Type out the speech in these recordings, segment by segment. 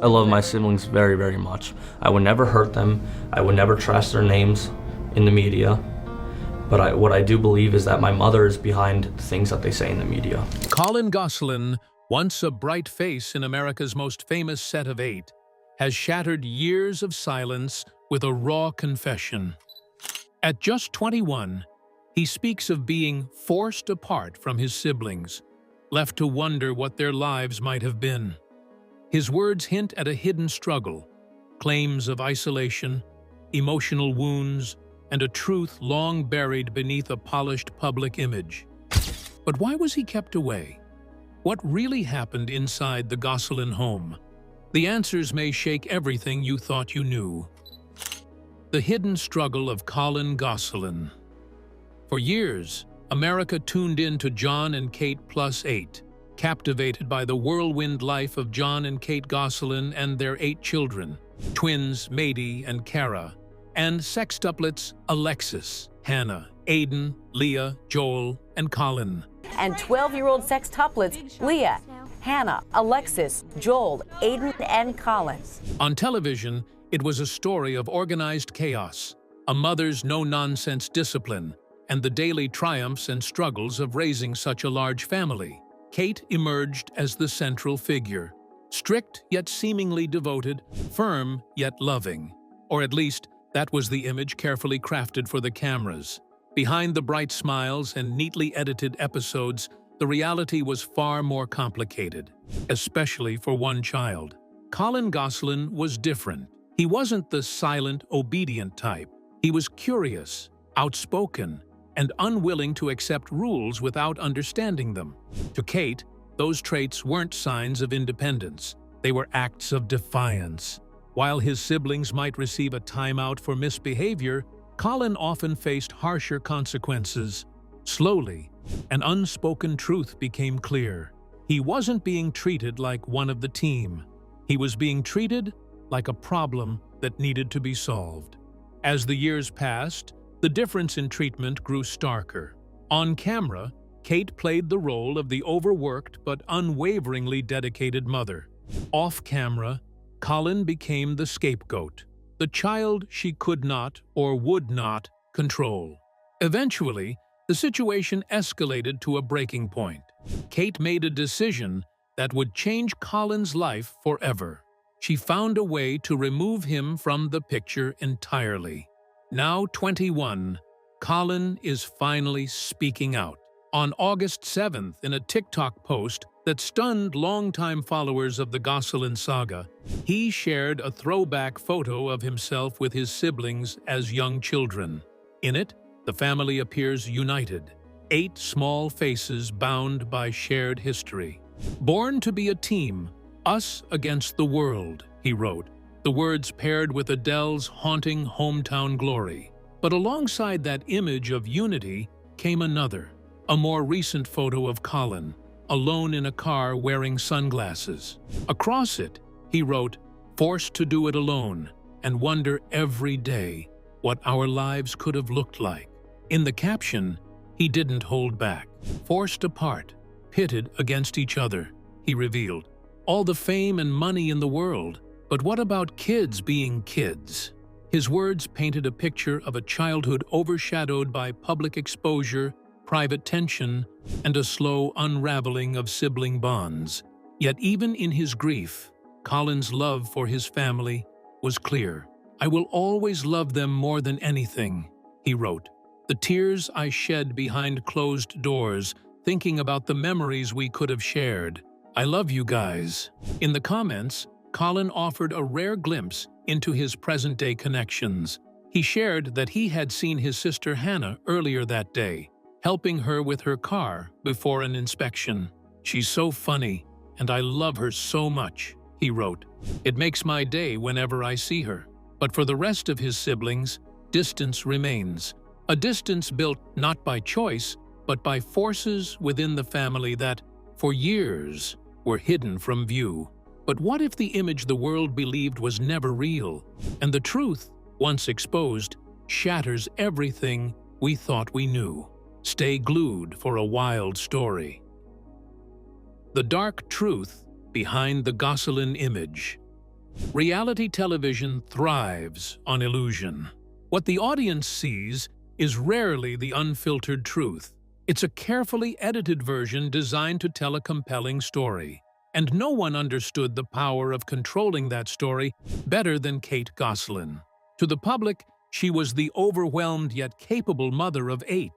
I love my siblings very, very much. I would never hurt them. I would never trash their names in the media. But what I do believe is that my mother is behind the things that they say in the media. Collin Gosselin, once a bright face in America's most famous set of 8, has shattered years of silence with a raw confession. At just 21, he speaks of being forced apart from his siblings, left to wonder what their lives might have been. His words hint at a hidden struggle, claims of isolation, emotional wounds, and a truth long buried beneath a polished public image. But why was he kept away? What really happened inside the Gosselin home? The answers may shake everything you thought you knew. The hidden struggle of Collin Gosselin. For years, America tuned in to John and Kate plus 8, captivated by the whirlwind life of John and Kate Gosselin and their 8 children, twins Maddie and Kara, and sextuplets Alexis, Hannah, Aiden, Leah, Joel, and Colin. And 12-year-old sextuplets Leah, Hannah, Alexis, Joel, Aiden, and Colin. On television, it was a story of organized chaos, a mother's no-nonsense discipline, and the daily triumphs and struggles of raising such a large family. Kate emerged as the central figure, strict yet seemingly devoted, firm yet loving. Or at least, that was the image carefully crafted for the cameras. Behind the bright smiles and neatly edited episodes, the reality was far more complicated, especially for one child. Collin Gosselin was different. He wasn't the silent, obedient type. He was curious, outspoken, and unwilling to accept rules without understanding them. To Kate, those traits weren't signs of independence. They were acts of defiance. While his siblings might receive a timeout for misbehavior, Colin often faced harsher consequences. Slowly, an unspoken truth became clear. He wasn't being treated like one of the team. He was being treated like a problem that needed to be solved. As the years passed, the difference in treatment grew starker. On camera, Kate played the role of the overworked but unwaveringly dedicated mother. Off camera, Colin became the scapegoat, the child she could not or would not control. Eventually, the situation escalated to a breaking point. Kate made a decision that would change Colin's life forever. She found a way to remove him from the picture entirely. Now 21, Colin is finally speaking out. On August 7th, in a TikTok post that stunned longtime followers of the Gosselin saga, he shared a throwback photo of himself with his siblings as young children. In it, the family appears united, 8 small faces bound by shared history. "Born to be a team, us against the world," he wrote, the words paired with Adele's haunting hometown glory. But alongside that image of unity came another, a more recent photo of Colin, alone in a car wearing sunglasses. Across it, he wrote, "Forced to do it alone, and wonder every day what our lives could have looked like." In the caption, he didn't hold back. "Forced apart, pitted against each other," he revealed. "All the fame and money in the world, but what about kids being kids?" His words painted a picture of a childhood overshadowed by public exposure, private tension, and a slow unraveling of sibling bonds. Yet even in his grief, Colin's love for his family was clear. "I will always love them more than anything," he wrote. "The tears I shed behind closed doors, thinking about the memories we could have shared. I love you guys." In the comments, Colin offered a rare glimpse into his present-day connections. He shared that he had seen his sister Hannah earlier that day, helping her with her car before an inspection. "She's so funny, and I love her so much," he wrote. "It makes my day whenever I see her." But for the rest of his siblings, distance remains. A distance built not by choice, but by forces within the family that, for years, were hidden from view. But what if the image the world believed was never real, and the truth, once exposed, shatters everything we thought we knew? Stay glued for a wild story. The dark truth behind the Gosselin image. Reality television thrives on illusion. What the audience sees is rarely the unfiltered truth. It's a carefully edited version designed to tell a compelling story. And no one understood the power of controlling that story better than Kate Gosselin. To the public, she was the overwhelmed yet capable mother of 8,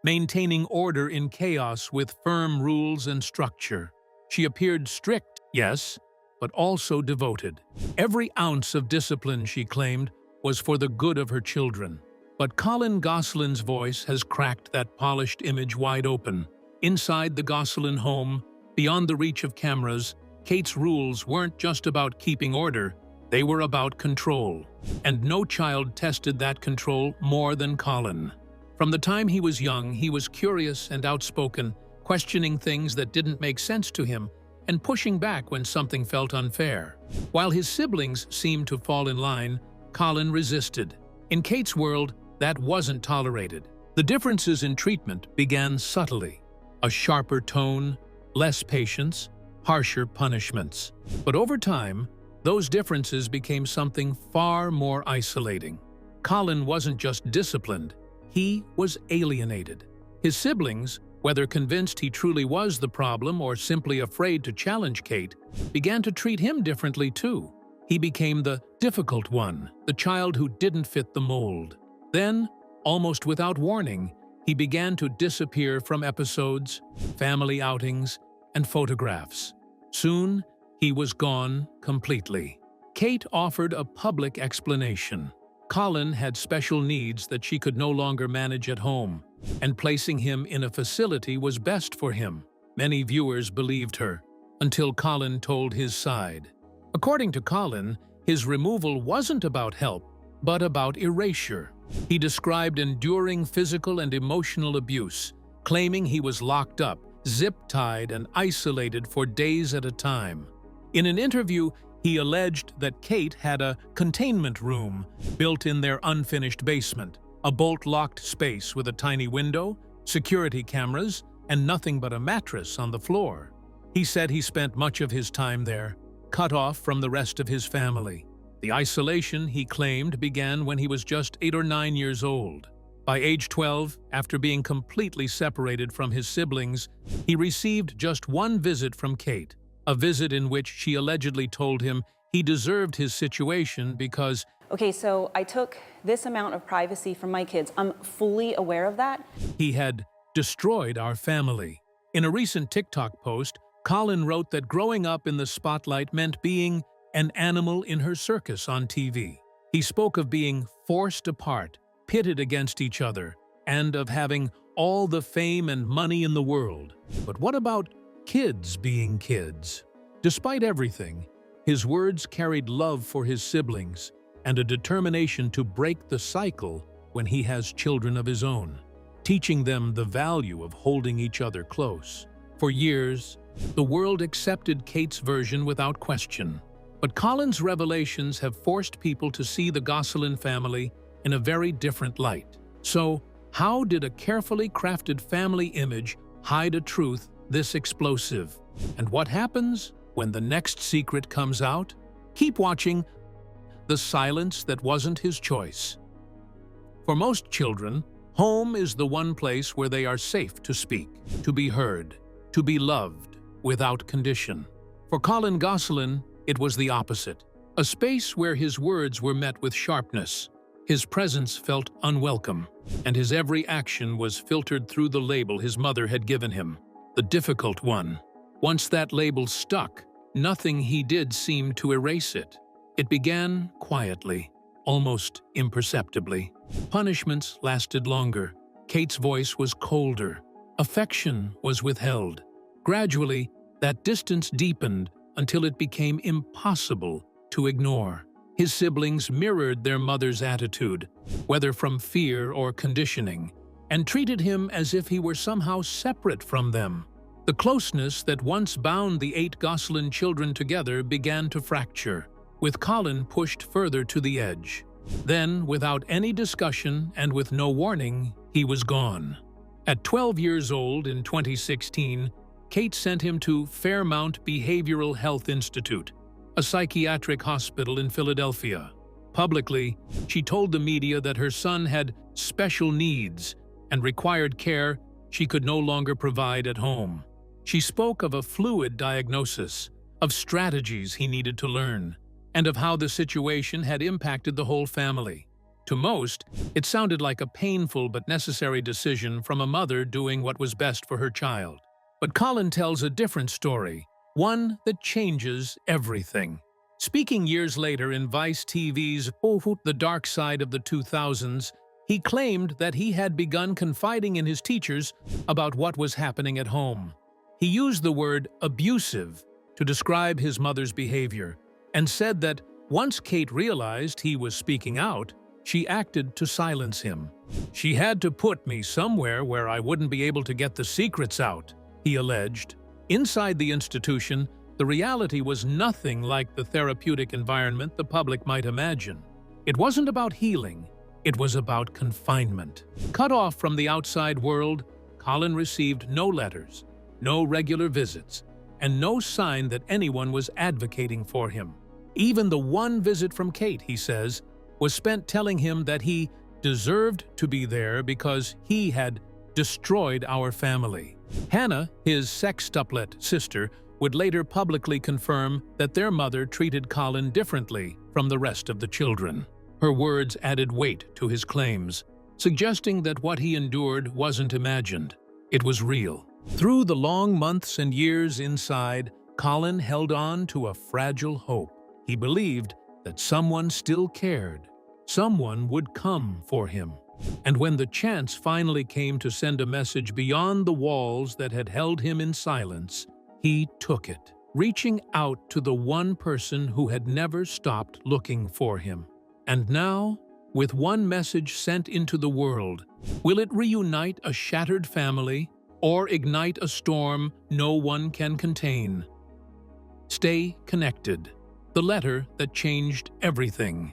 maintaining order in chaos with firm rules and structure. She appeared strict, yes, but also devoted. Every ounce of discipline, she claimed, was for the good of her children. But Collin Gosselin's voice has cracked that polished image wide open. Inside the Gosselin home, beyond the reach of cameras, Kate's rules weren't just about keeping order, they were about control. And no child tested that control more than Colin. From the time he was young, he was curious and outspoken, questioning things that didn't make sense to him, and pushing back when something felt unfair. While his siblings seemed to fall in line, Colin resisted. In Kate's world, that wasn't tolerated. The differences in treatment began subtly. A sharper tone, less patience, harsher punishments. But over time, those differences became something far more isolating. Colin wasn't just disciplined, he was alienated. His siblings, whether convinced he truly was the problem or simply afraid to challenge Kate, began to treat him differently too. He became the difficult one, the child who didn't fit the mold. Then, almost without warning, he began to disappear from episodes, family outings, and photographs. Soon, he was gone completely. Kate offered a public explanation. Colin had special needs that she could no longer manage at home, and placing him in a facility was best for him. Many viewers believed her, until Colin told his side. According to Colin, his removal wasn't about help, but about erasure. He described enduring physical and emotional abuse, claiming he was locked up, zip-tied, and isolated for days at a time. In an interview, he alleged that Kate had a containment room built in their unfinished basement, a bolt-locked space with a tiny window, security cameras, and nothing but a mattress on the floor. He said he spent much of his time there, cut off from the rest of his family. The isolation, he claimed, began when he was just 8 or 9 years old. By age 12, after being completely separated from his siblings, he received just one visit from Kate, a visit in which she allegedly told him he deserved his situation because, okay, so I took this amount of privacy from my kids. I'm fully aware of that. He had destroyed our family. In a recent TikTok post, Colin wrote that growing up in the spotlight meant being an animal in her circus on TV. He spoke of being forced apart, pitted against each other, and of having all the fame and money in the world. But what about kids being kids? Despite everything, his words carried love for his siblings and a determination to break the cycle when he has children of his own, teaching them the value of holding each other close. For years, the world accepted Kate's version without question. But Colin's revelations have forced people to see the Gosselin family in a very different light. So, how did a carefully crafted family image hide a truth this explosive? And what happens when the next secret comes out? Keep watching The Silence That Wasn't His Choice. For most children, home is the one place where they are safe to speak, to be heard, to be loved without condition. For Collin Gosselin, it was the opposite, a space where his words were met with sharpness. His presence felt unwelcome, and his every action was filtered through the label his mother had given him, the difficult one. Once that label stuck, nothing he did seemed to erase it. It began quietly, almost imperceptibly. Punishments lasted longer. Kate's voice was colder. Affection was withheld. Gradually, that distance deepened until it became impossible to ignore. His siblings mirrored their mother's attitude, whether from fear or conditioning, and treated him as if he were somehow separate from them. The closeness that once bound the 8 Gosselin children together began to fracture, with Colin pushed further to the edge. Then, without any discussion and with no warning, he was gone. At 12 years old in 2016, Kate sent him to Fairmount Behavioral Health Institute, a psychiatric hospital in Philadelphia. Publicly, she told the media that her son had special needs and required care she could no longer provide at home. She spoke of a fluid diagnosis, of strategies he needed to learn, and of how the situation had impacted the whole family. To most, it sounded like a painful but necessary decision from a mother doing what was best for her child. But Colin tells a different story, one that changes everything. Speaking years later in Vice TV's The Dark Side of the 2000s, he claimed that he had begun confiding in his teachers about what was happening at home. He used the word abusive to describe his mother's behavior and said that once Kate realized he was speaking out, she acted to silence him. "She had to put me somewhere where I wouldn't be able to get the secrets out," he alleged. Inside the institution, the reality was nothing like the therapeutic environment the public might imagine. It wasn't about healing, it was about confinement. Cut off from the outside world, Colin received no letters, no regular visits, and no sign that anyone was advocating for him. Even the one visit from Kate, he says, was spent telling him that he deserved to be there because he had destroyed our family. Hannah, his sextuplet sister, would later publicly confirm that their mother treated Colin differently from the rest of the children. Her words added weight to his claims, suggesting that what he endured wasn't imagined. It was real. Through the long months and years inside, Colin held on to a fragile hope. He believed that someone still cared. Someone would come for him. And when the chance finally came to send a message beyond the walls that had held him in silence, he took it, reaching out to the one person who had never stopped looking for him. And now, with one message sent into the world, will it reunite a shattered family or ignite a storm no one can contain? Stay connected. The letter that changed everything.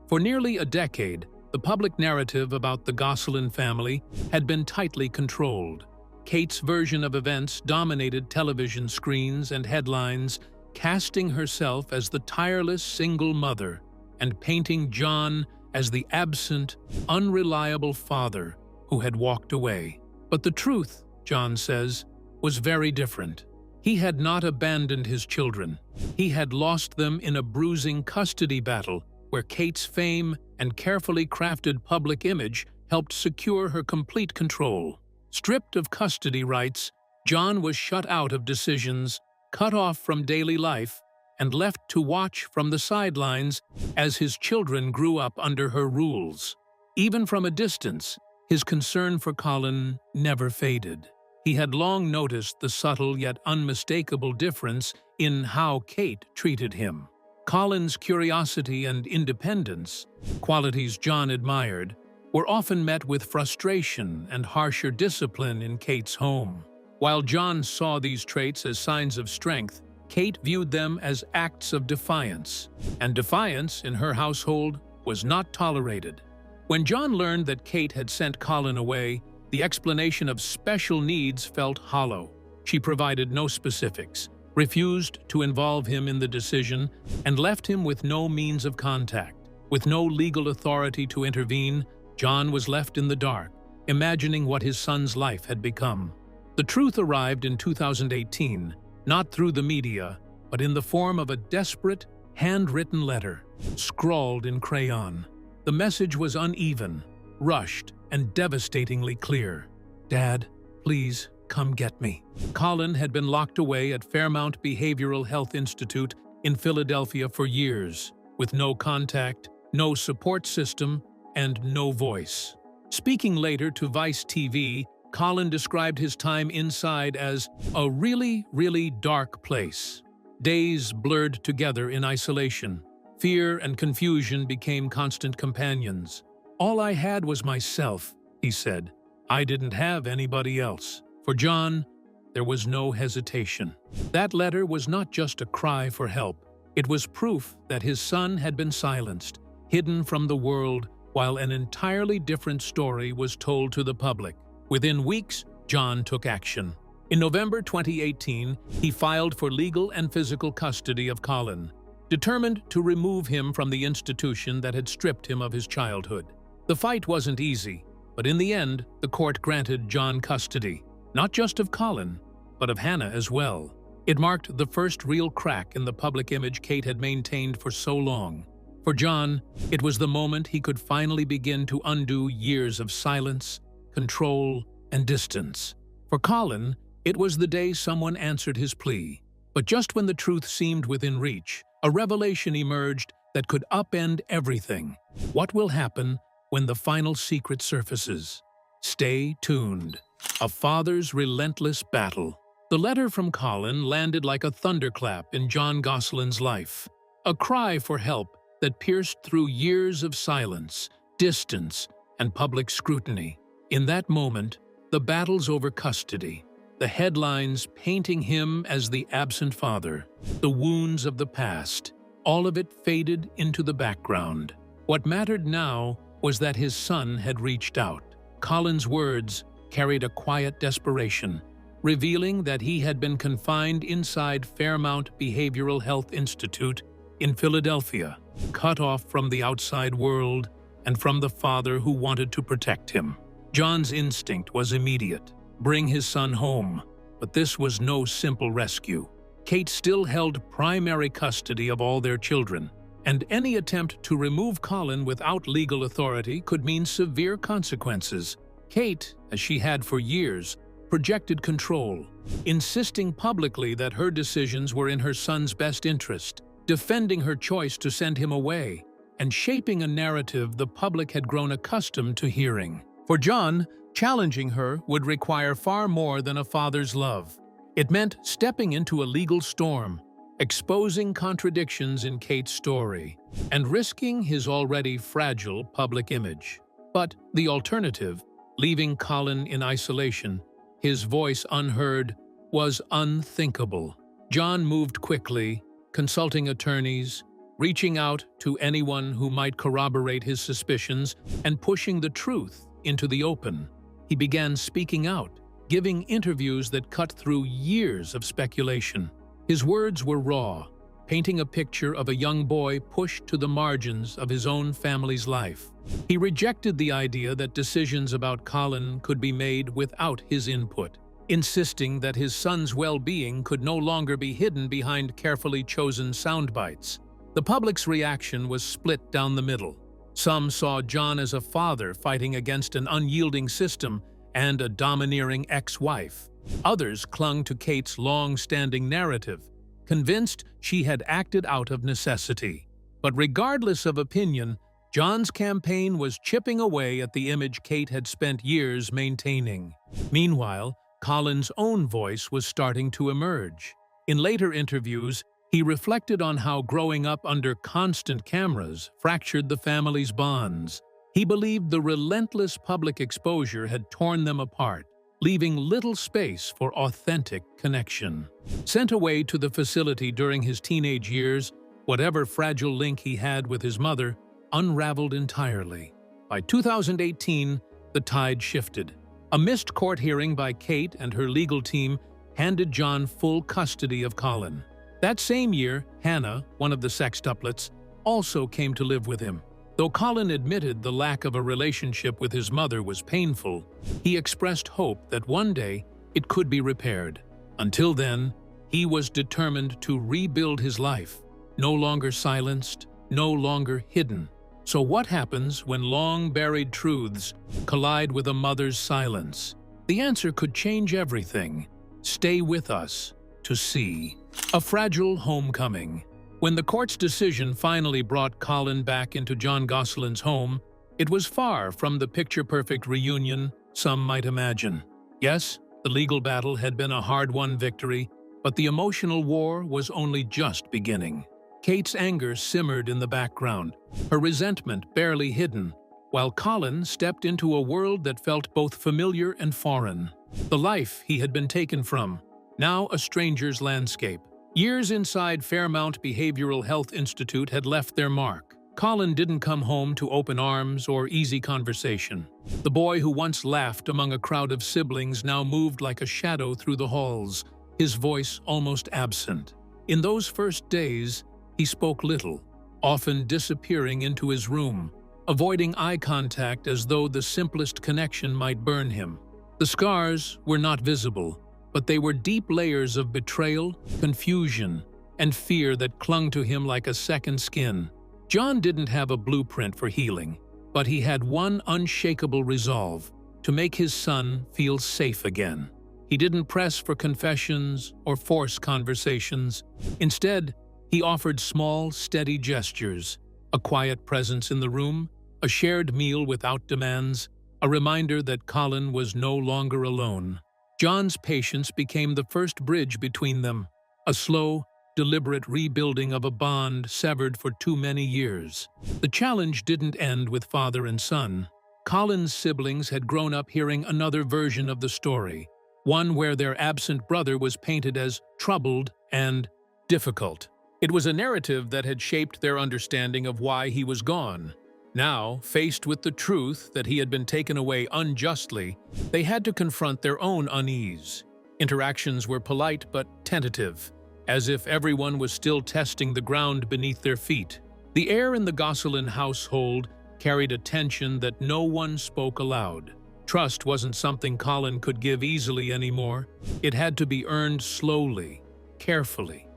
For nearly a decade, the public narrative about the Gosselin family had been tightly controlled. Kate's version of events dominated television screens and headlines, casting herself as the tireless single mother and painting John as the absent, unreliable father who had walked away. But the truth, John says, was very different. He had not abandoned his children. He had lost them in a bruising custody battle where Kate's fame and carefully crafted public image helped secure her complete control. Stripped of custody rights, John was shut out of decisions, cut off from daily life, and left to watch from the sidelines as his children grew up under her rules. Even from a distance, his concern for Colin never faded. He had long noticed the subtle yet unmistakable difference in how Kate treated him. Colin's curiosity and independence, qualities John admired, were often met with frustration and harsher discipline in Kate's home. While John saw these traits as signs of strength, Kate viewed them as acts of defiance, and defiance in her household was not tolerated. When John learned that Kate had sent Colin away, the explanation of special needs felt hollow. She provided no specifics, refused to involve him in the decision, and left him with no means of contact. With no legal authority to intervene, John was left in the dark, imagining what his son's life had become. The truth arrived in 2018, not through the media, but in the form of a desperate, handwritten letter, scrawled in crayon. The message was uneven, rushed, and devastatingly clear. "Dad, please come get me." Colin had been locked away at Fairmount Behavioral Health Institute in Philadelphia for years, with no contact, no support system, and no voice. Speaking later to Vice TV, Colin described his time inside as a really, really dark place. Days blurred together in isolation. Fear and confusion became constant companions. "All I had was myself," he said. "I didn't have anybody else." For John, there was no hesitation. That letter was not just a cry for help. It was proof that his son had been silenced, hidden from the world, while an entirely different story was told to the public. Within weeks, John took action. In November 2018, he filed for legal and physical custody of Colin, determined to remove him from the institution that had stripped him of his childhood. The fight wasn't easy, but in the end, the court granted John custody, not just of Colin, but of Hannah as well. It marked the first real crack in the public image Kate had maintained for so long. For John, it was the moment he could finally begin to undo years of silence, control, and distance. For Colin, it was the day someone answered his plea. But just when the truth seemed within reach, a revelation emerged that could upend everything. What will happen when the final secret surfaces? Stay tuned. A father's relentless battle. The letter from Colin landed like a thunderclap in John Gosselin's life. A cry for help that pierced through years of silence, distance, and public scrutiny. In that moment, the battles over custody, the headlines painting him as the absent father, the wounds of the past, all of it faded into the background. What mattered now was that his son had reached out. Colin's words carried a quiet desperation, revealing that he had been confined inside Fairmount Behavioral Health Institute in Philadelphia, cut off from the outside world and from the father who wanted to protect him. John's instinct was immediate: bring his son home. But this was no simple rescue. Kate still held primary custody of all their children, and any attempt to remove Colin without legal authority could mean severe consequences. Kate, as she had for years, projected control, insisting publicly that her decisions were in her son's best interest, defending her choice to send him away, and shaping a narrative the public had grown accustomed to hearing. For John, challenging her would require far more than a father's love. It meant stepping into a legal storm, exposing contradictions in Kate's story, and risking his already fragile public image. But the alternative, leaving Colin in isolation, his voice unheard, was unthinkable. John moved quickly, consulting attorneys, reaching out to anyone who might corroborate his suspicions, and pushing the truth into the open. He began speaking out, giving interviews that cut through years of speculation. His words were raw, painting a picture of a young boy pushed to the margins of his own family's life. He rejected the idea that decisions about Colin could be made without his input, insisting that his son's well-being could no longer be hidden behind carefully chosen soundbites. The public's reaction was split down the middle. Some saw John as a father fighting against an unyielding system and a domineering ex-wife. Others clung to Kate's long-standing narrative, convinced she had acted out of necessity. But regardless of opinion, John's campaign was chipping away at the image Kate had spent years maintaining. Meanwhile, Colin's own voice was starting to emerge. In later interviews, he reflected on how growing up under constant cameras fractured the family's bonds. He believed the relentless public exposure had torn them apart, leaving little space for authentic connection. Sent away to the facility during his teenage years, whatever fragile link he had with his mother unraveled entirely. By 2018, the tide shifted. A missed court hearing by Kate and her legal team handed John full custody of Colin. That same year, Hannah, one of the sextuplets, also came to live with him. Though Colin admitted the lack of a relationship with his mother was painful, he expressed hope that one day it could be repaired. Until then, he was determined to rebuild his life, no longer silenced, no longer hidden. So what happens when long-buried truths collide with a mother's silence? The answer could change everything. Stay with us to see. A fragile homecoming. When the court's decision finally brought Colin back into John Gosselin's home, it was far from the picture-perfect reunion some might imagine. Yes, the legal battle had been a hard-won victory, but the emotional war was only just beginning. Kate's anger simmered in the background, her resentment barely hidden, while Colin stepped into a world that felt both familiar and foreign. The life he had been taken from, now a stranger's landscape. Years inside Fairmount Behavioral Health Institute had left their mark. Colin didn't come home to open arms or easy conversation. The boy who once laughed among a crowd of siblings now moved like a shadow through the halls, his voice almost absent. In those first days, he spoke little, often disappearing into his room, avoiding eye contact as though the simplest connection might burn him. The scars were not visible, but they were deep layers of betrayal, confusion, and fear that clung to him like a second skin. John didn't have a blueprint for healing, but he had one unshakable resolve: to make his son feel safe again. He didn't press for confessions or force conversations. Instead, he offered small, steady gestures: a quiet presence in the room, a shared meal without demands, a reminder that Colin was no longer alone. John's patience became the first bridge between them, a slow, deliberate rebuilding of a bond severed for too many years. The challenge didn't end with father and son. Colin's siblings had grown up hearing another version of the story, one where their absent brother was painted as troubled and difficult. It was a narrative that had shaped their understanding of why he was gone. Now, faced with the truth that he had been taken away unjustly, they had to confront their own unease. Interactions were polite but tentative, as if everyone was still testing the ground beneath their feet. The air in the Gosselin household carried a tension that no one spoke aloud. Trust wasn't something Colin could give easily anymore. It had to be earned slowly, carefully.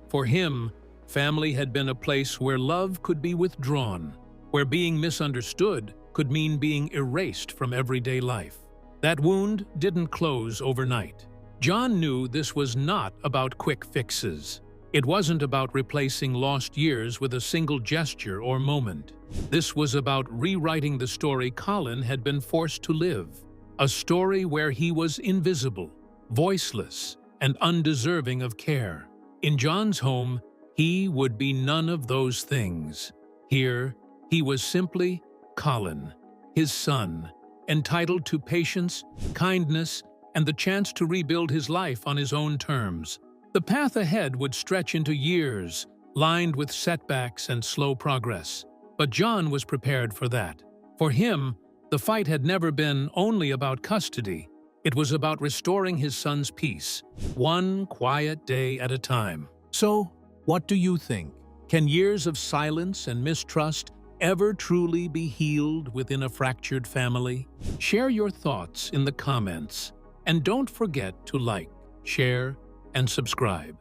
For him, family had been a place where love could be withdrawn, where being misunderstood could mean being erased from everyday life. That wound didn't close overnight. John knew this was not about quick fixes. It wasn't about replacing lost years with a single gesture or moment. This was about rewriting the story Colin had been forced to live, a story where he was invisible, voiceless, and undeserving of care. In John's home, he would be none of those things. Here, he was simply Colin, his son, entitled to patience, kindness, and the chance to rebuild his life on his own terms. The path ahead would stretch into years, lined with setbacks and slow progress. But John was prepared for that. For him, the fight had never been only about custody. It was about restoring his son's peace, one quiet day at a time. So, what do you think? Can years of silence and mistrust ever truly be healed within a fractured family? Share your thoughts in the comments. And don't forget to like, share, and subscribe.